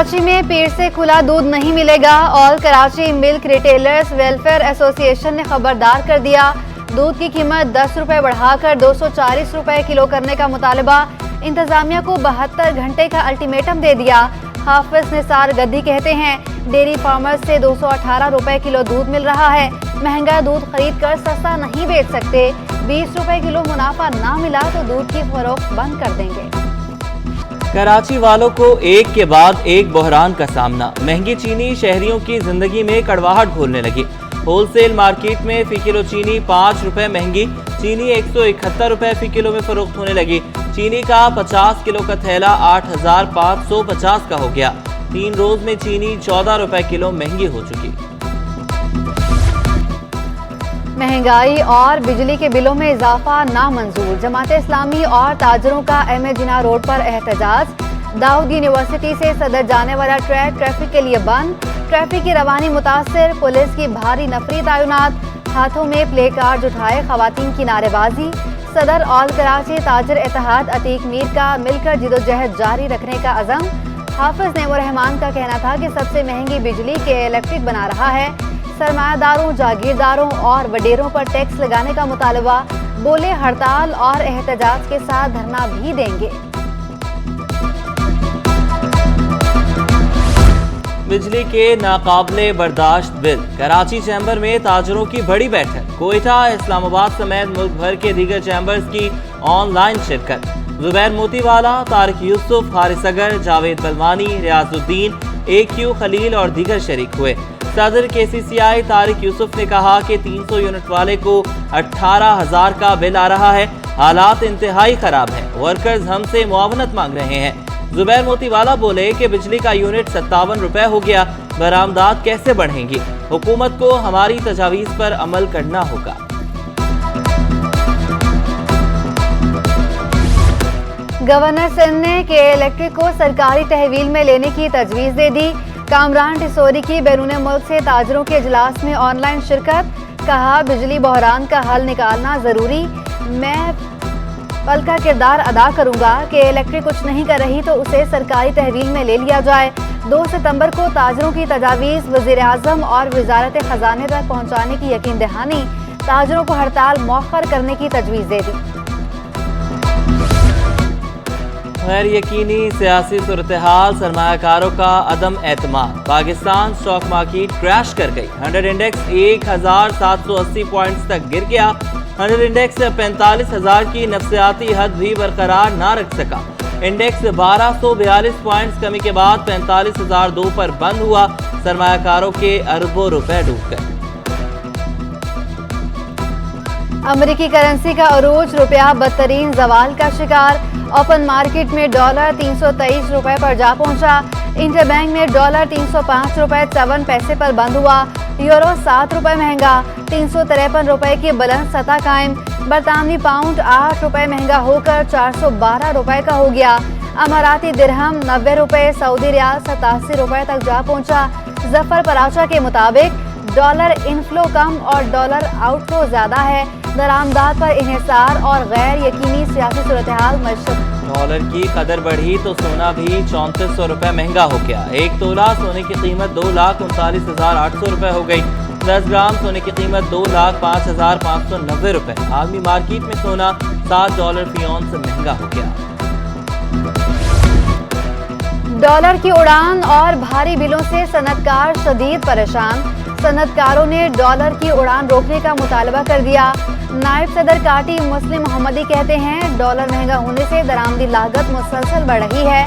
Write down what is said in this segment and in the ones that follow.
कराची में पीर से खुला दूध नहीं मिलेगा। All Karachi milk retailers welfare association ने खबरदार कर दिया। दूध की कीमत 10 रुपए बढ़ाकर 240 रुपए किलो करने का मुतालबा। इंतजामिया को 72 घंटे का अल्टीमेटम दे दिया। हाफिज निसार गद्दी कहते हैं, डेयरी फार्मर्स से 218 रुपए किलो दूध मिल रहा है। महंगा दूध खरीद कर सस्ता नहीं बेच सकते। 20 रुपए किलो मुनाफा ना मिला तो दूध की फरोख्त बंद कर देंगे। कराची वालों को एक के बाद एक बहरान का सामना। महंगी चीनी शहरियों की जिंदगी में कड़वाहट घोलने लगी। होलसेल मार्केट में फी किलो चीनी 5 रुपए महंगी। चीनी 171 रुपए फी किलो में फरोख्त होने लगी। चीनी का 50 किलो का थैला 8,550 का हो गया। 3 रोज में चीनी 14 रुपए किलो महंगी हो चुकी। महंगाई और बिजली के बिलों में इजाफा नामंजूर। जमात इस्लामी और ताजरों का अहमद जिना रोड पर एहतजाज। दाऊद यूनिवर्सिटी से सदर जाने वाला ट्रैक ट्रैफिक के लिए बंद। ट्रैफिक की रवानी मुतासर। पुलिस की भारी नफरी तैनात। हाथों में प्ले कार्ड उठाए खवातीन की नारेबाजी। सदर ऑल कराची ताजर इत्तेहाद अतीक मीर का मिलकर जिदोजहद जारी रखने का अज़म। हाफिज नेमो रहमान का कहना था कि सबसे महंगी बिजली के इलेक्ट्रिक बना रहा है। सरमायादारों, जागीरदारों और वडेरों पर टैक्स लगाने का मुतालबा। बोले हड़ताल और एहतजाज के साथ धरना भी देंगे। बिजली के नाकाबिले बर्दाश्त बिल। कराची चैम्बर में ताजरों की बड़ी बैठक। कोयटा, इस्लामाबाद समेत मुल्क भर के दीगर चैम्बर्स की ऑनलाइन शिरकत। जुबैर मोतीवाला, तारिक यूसुफ, हारिस अगर, जावेद बलवानी, रियाजुद्दीन, AQ खलील और दीगर शरीक हुए। सदर KCCI तारिक यूसुफ ने कहा कि 300 यूनिट वाले को 18,000 का बिल आ रहा है। हालात इंतहाई खराब हैं। वर्कर्स हमसे मुआवनत मांग रहे हैं। जुबैर मोतीवाला बोले कि बिजली का यूनिट 57 रुपए हो गया। बरामदात कैसे बढ़ेंगी? हुकूमत को हमारी तजावीज़ पर अमल करना होगा। गवर्नर सिंध ने के इलेक्ट्रिक को सरकारी तहवील में लेने की तजवीज़ दे दी। कामरान टिसोरी की बैरून मुल्क से ताजरों के इजलास में ऑनलाइन शिरकत। कहा, बिजली बहरान का हल निकालना ज़रूरी। मैं पल का किरदार अदा करूंगा कि इलेक्ट्रिक कुछ नहीं कर रही तो उसे सरकारी तहवील में ले लिया जाए। 2 सितंबर को ताजरों की तजावीज़ वज़ीर आज़म और वज़ारत ख़ज़ाने तक पहुँचाने की यकीन दहानी। ताजरों को हड़ताल मौखर करने की तजवीज़ दे दी। गैर यकीनी सियासी सूरत-ए-हाल, सरमायाकारों का अदम एतमाद। पाकिस्तान स्टॉक मार्केट क्रैश कर गई। 100 इंडेक्स 1,780 पॉइंट्स तक गिर गया। 100 इंडेक्स 45,000 की नफसियाती हद भी बरकरार ना रख सका। इंडेक्स 1242 पॉइंट्स कमी के बाद 45,002 पर बंद हुआ। सरमायाकारों के अरबों रुपए डूब गए। अमेरिकी करेंसी का अरूज। रुपया बदतरीन जवाल का शिकार। ओपन मार्केट में डॉलर 323 रुपए पर जा पहुंचा। इंटरबैंक में डॉलर 305 रुपए 54 पैसे पर बंद हुआ। यूरो 7 रुपए महंगा 353 रुपए की बुलंद सतह कायम। बरतानवी पाउंड 8 रुपए महंगा होकर 412 रुपए का हो गया। अमाराती दिरहम 90 रुपए, सऊदी रियाल 87 रुपए तक जा पहुंचा। जफर पराचा के मुताबिक डॉलर इनफ्लो कम और डॉलर आउटफ्लो ज्यादा है। दरामदात पर इन्हिसार और गैर यकीनी सियासी सूरत-ए-हाल मशहूर। डॉलर की कदर बढ़ी तो सोना भी 3400 रुपए महंगा हो गया। 1 तोला सोने की कीमत 2,39,800 रुपए हो गई। 10 ग्राम सोने की कीमत 2,05,590 रुपए। आलमी मार्केट में सोना $7 फी औंस महंगा हो गया। डॉलर की उड़ान और भारी बिलों से सनतकार शदीद परेशान। सनतकारों ने डॉलर की उड़ान रोकने का मुतालबा कर दिया। नायब सदर काटी मुस्लिम मोहम्मदी कहते हैं, डॉलर महंगा होने से दरामदी लागत मुसलसल बढ़ रही है।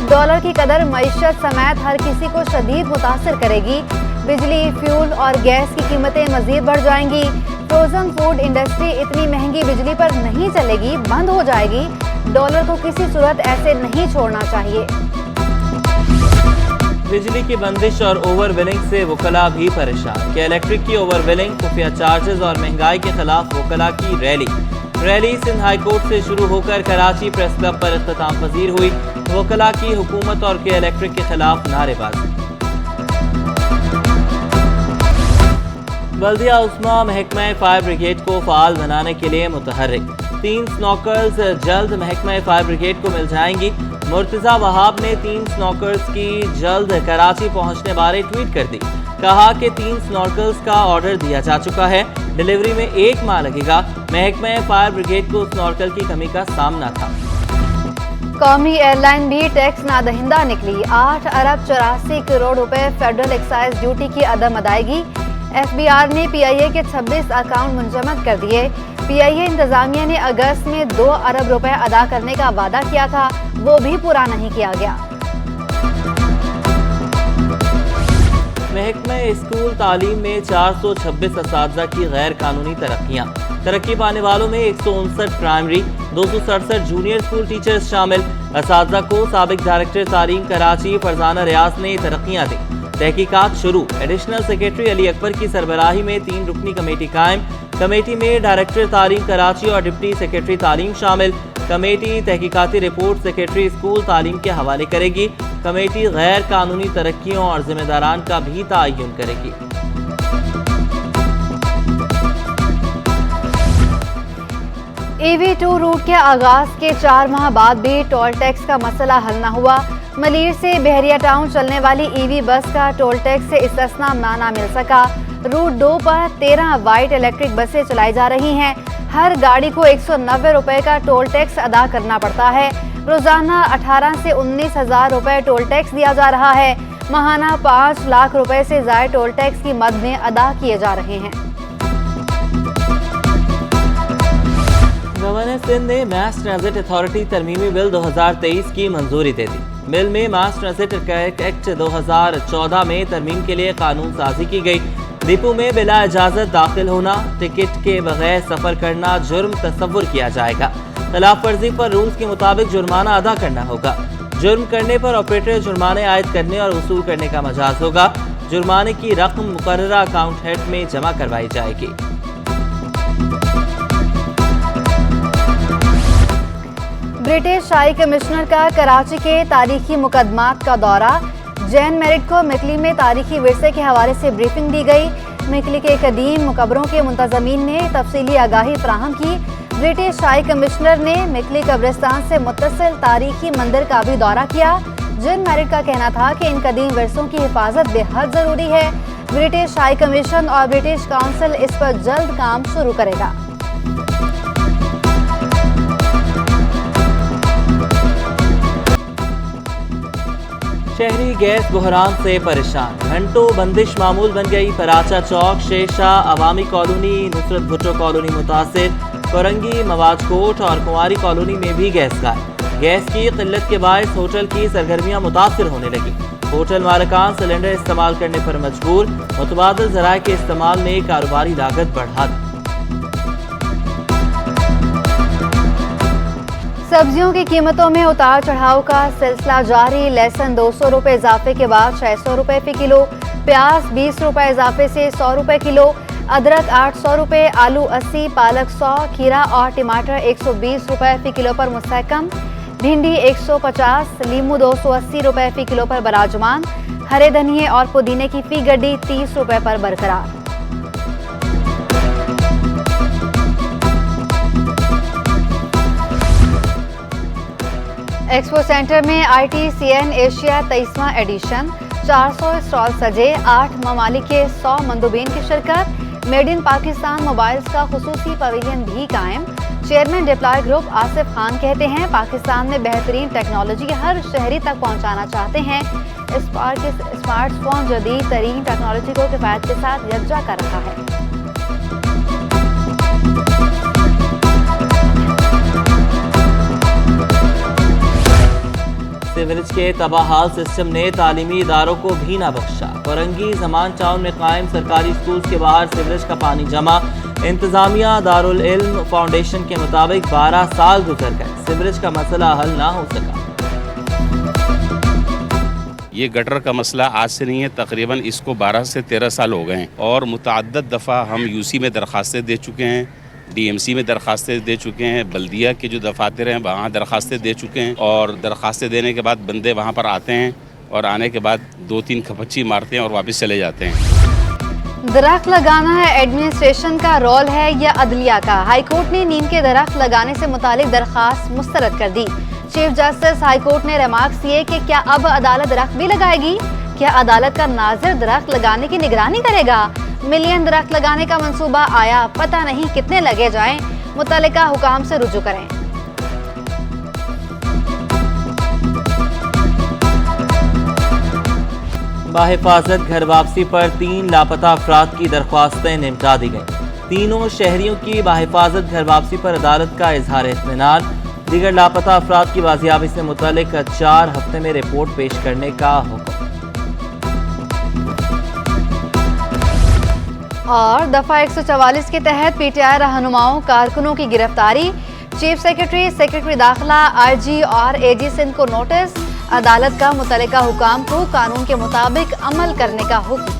डॉलर की कदर मईशत समेत हर किसी को शदीद मुतासर करेगी। बिजली, फ्यूल और गैस की कीमतें मजीद बढ़ जाएंगी। फ्रोजन फूड इंडस्ट्री इतनी महंगी बिजली पर नहीं चलेगी, बंद हो जाएगी। डॉलर को किसी सूरत ऐसे नहीं छोड़ना चाहिए। बिजली की बंदिश और ओवर बिलिंग से वकला भी परेशान। कि इलेक्ट्रिक की ओवर बिलिंग, खुफिया चार्जेस और महंगाई के खिलाफ वकला की रैली सिंध हाई कोर्ट से शुरू होकर कराची प्रेस क्लब पर इख्तिताम पजीर हुई। वकला की हुकूमत और के इलेक्ट्रिक के खिलाफ नारेबाजी। बल्दिया उस्मा महकमा फायर ब्रिगेड को फाल बनाने के लिए मुतहर्रिक। 3 स्नॉकर्स जल्द महकमा फायर ब्रिगेड को मिल जाएंगी। मुर्तजा वहाब ने 3 स्नॉकर्स की जल्द कराची पहुंचने बारे ट्वीट कर दी। कहा कि 3 स्नॉकर्स का ऑर्डर दिया जा चुका है, डिलीवरी में 1 माह लगेगा। महकमा फायर ब्रिगेड को स्नॉर्कल की कमी का सामना था। कौमी एयरलाइन भी टैक्स नादहिंदा निकली। 8 अरब 84 करोड़ रुपए फेडरल एक्साइज ड्यूटी की अदम अदायगी। FBI ने PIA के 26 अकाउंट मुंजमद कर दिए। PIA इंतजामिया ने अगस्त में 2 अरब रुपए अदा करने का वादा किया था, वो भी पूरा नहीं किया गया। महकमा स्कूल तालीम में 426 असातिज़ा की गैर कानूनी तरक्की पाने वालों में 159 प्राइमरी, 267 जूनियर स्कूल टीचर्स शामिल। असातिज़ा को साबिक डायरेक्टर तालीम कराची फरजाना रियाज ने तरक्कियाँ दी। तहकीकात शुरू। एडिशनल सेक्रेटरी अली अकबर की सरबराही में 3 रुकनी कमेटी कायम। कमेटी में डायरेक्टर तालीम कराची और डिप्टी सेक्रेटरी तालीम शामिल। कमेटी तहकीकाती रिपोर्ट सेक्रेटरी स्कूल तालीम के हवाले करेगी। कमेटी गैर कानूनी तरक्कियों और जिम्मेदारान का भी तयन करेगी। EV2 रूट के आगाज के 4 माह बाद भी टोल टैक्स का मसला हल न हुआ। मलीर से बहरिया टाउन चलने वाली EV बस का टोल टैक्स से इस्तिस्ना ना मिल सका। रूट 2 पर 13 वाइट इलेक्ट्रिक बसें चलाई जा रही हैं। हर गाड़ी को 190 रुपए का टोल टैक्स अदा करना पड़ता है। रोजाना 18 से 19 हजार रुपए टोल टैक्स दिया जा रहा है। माहाना 5 लाख रुपए से ज्यादा टोल टैक्स की मद में अदा किए जा रहे हैं। गवर्नर सिंध ने मास ट्रांजिट अथॉरिटी तरमीमी बिल 2023 की मंजूरी दे दी। बिल में मास ट्रांजिट एक्ट 2014 में तरमीम के लिए कानून साजी की गई। डिपो में बिला इजाजत दाखिल होना, टिकट के बगैर सफर करना जुर्म तस्वुर किया जाएगा। खिलाफ वर्जी पर रूल्स के मुताबिक जुर्माना अदा करना होगा। जुर्म करने पर ऑपरेटर जुर्माने आयद करने और वसूल करने का मजाज होगा। जुर्माने की रकम मुकर्ररा अकाउंट हेड में जमा करवाई जाएगी। ब्रिटिश हाई कमिश्नर का कराची के तारीखी मुकदमात का दौरा। जैन मेरिट को मिकली में तारीखी विरसे के हवाले से ब्रीफिंग दी गई। मिकली के कदीम मुकबरों के मुंतजमीन ने तफसीली आगाही फराहम की। ब्रिटिश हाई कमिश्नर ने मिकली कब्रिस्तान से मुत्तसिल तारीखी मंदिर का भी दौरा किया। जैन मेरिट का कहना था कि इन कदीम विरसों की हिफाजत बेहद ज़रूरी है। ब्रिटिश हाई कमीशन और ब्रिटिश काउंसिल इस पर जल्द काम शुरू करेगा। शहरी गैस बहरान से परेशान। घंटों बंदिश मामूल बन गई। पराचा चौक, शेरशाह, अवामी कॉलोनी, नुसरत भुट्टो कॉलोनी मुतासिर, कोरंगी, मवाज कोट और कुंवारी कॉलोनी में भी गैस गायब। गैस की किल्लत के बायस होटल की सरगर्मियां मुतासिर होने लगी। होटल मालिकान सिलेंडर इस्तेमाल करने पर मजबूर। मुतबादिल ज़राए के इस्तेमाल ने कारोबारी लागत बढ़ा दी। सब्जियों की कीमतों में उतार चढ़ाव का सिलसिला जारी। लहसुन 200 रुपए इजाफे के बाद 600 रुपए फी किलो, प्याज 20 रुपए इजाफे से 100 रुपए किलो, अदरक 800 रुपए, आलू 80, पालक 100, खीरा और टमाटर 120 रुपए फी किलो पर मुस्तहकम, भिंडी 150, लीमू 280 रुपए फी किलो पर बराजमान, हरे धनिये और पुदीने की फी गड्डी 30 रुपए पर बरकरार। एक्सपो सेंटर में ITCN एशिया 23वां एडिशन। 400 स्टॉल सजे। 8 ममालिक के 100 मंदुबीन की शिरकत। मेड इन पाकिस्तान मोबाइल्स का खुसूसी पवेलियन भी कायम। Chairman deploy group Asif Khan कहते हैं, पाकिस्तान में बेहतरीन टेक्नोलॉजी हर शहरी तक पहुंचाना चाहते हैं। स्मार्टफोन जदीद तरीन टेक्नोलॉजी को किफायत के साथ यकजा कर रहा है। सिवरेज के तबाहाल सिस्टम ने तालीमी इदारों को भी ना बख्शा। कोरंगी जमान टाउन में कायम सरकारी स्कूल के बाहर सिवरेज का पानी जमा। इंतजामिया दारुल इल्म फाउंडेशन के मुताबिक 12 साल गुजर गए, सिवरेज का मसला हल ना हो सका। ये गटर का मसला आज से नहीं है, तकरीबन इसको 12 से 13 साल हो गए हैं और मुतअद्दिद दफ़ा हम UC में दरख्वास्तें दे चुके हैं, DMC में दरख्वास्तें दे चुके हैं, बल्दिया के जो दफातर हैं वहाँ दरख्वास्तें दे चुके हैं और दरख्वास्तें देने के बाद बंदे वहाँ पर आते हैं और आने के बाद 2-3 खपच्ची मारते हैं और वापस चले जाते हैं। درخت لگانا ہے ایڈمنسٹریشن کا رول ہے یا عدلیہ کا؟ ہائی کورٹ نے نیم کے درخت لگانے سے متعلق درخواست مسترد کر دی۔ چیف جسٹس ہائی کورٹ نے ریمارکس کیے کہ کیا اب عدالت درخت بھی لگائے گی؟ کیا عدالت کا ناظر درخت لگانے کی نگرانی کرے گا؟ ملین درخت لگانے کا منصوبہ آیا، پتہ نہیں کتنے لگے جائیں، متعلقہ حکام سے رجوع کریں۔ بحفاظت گھر واپسی پر 3 لاپتہ افراد کی درخواستیں نمٹا دی گئیں۔ تینوں شہریوں کی بحفاظت گھر واپسی پر عدالت کا اظہار اطمینان۔ دیگر لاپتہ افراد کی بازیابی سے متعلق 4 ہفتے میں رپورٹ پیش کرنے کا حکم۔ اور دفعہ 144 کے تحت پی ٹی آئی رہنماؤں کارکنوں کی گرفتاری، چیف سیکرٹری، سیکرٹری داخلہ، آئی جی اور اے جی سندھ کو نوٹس، عدالت کا متعلقہ حکام کو قانون کے مطابق عمل کرنے کا حکم۔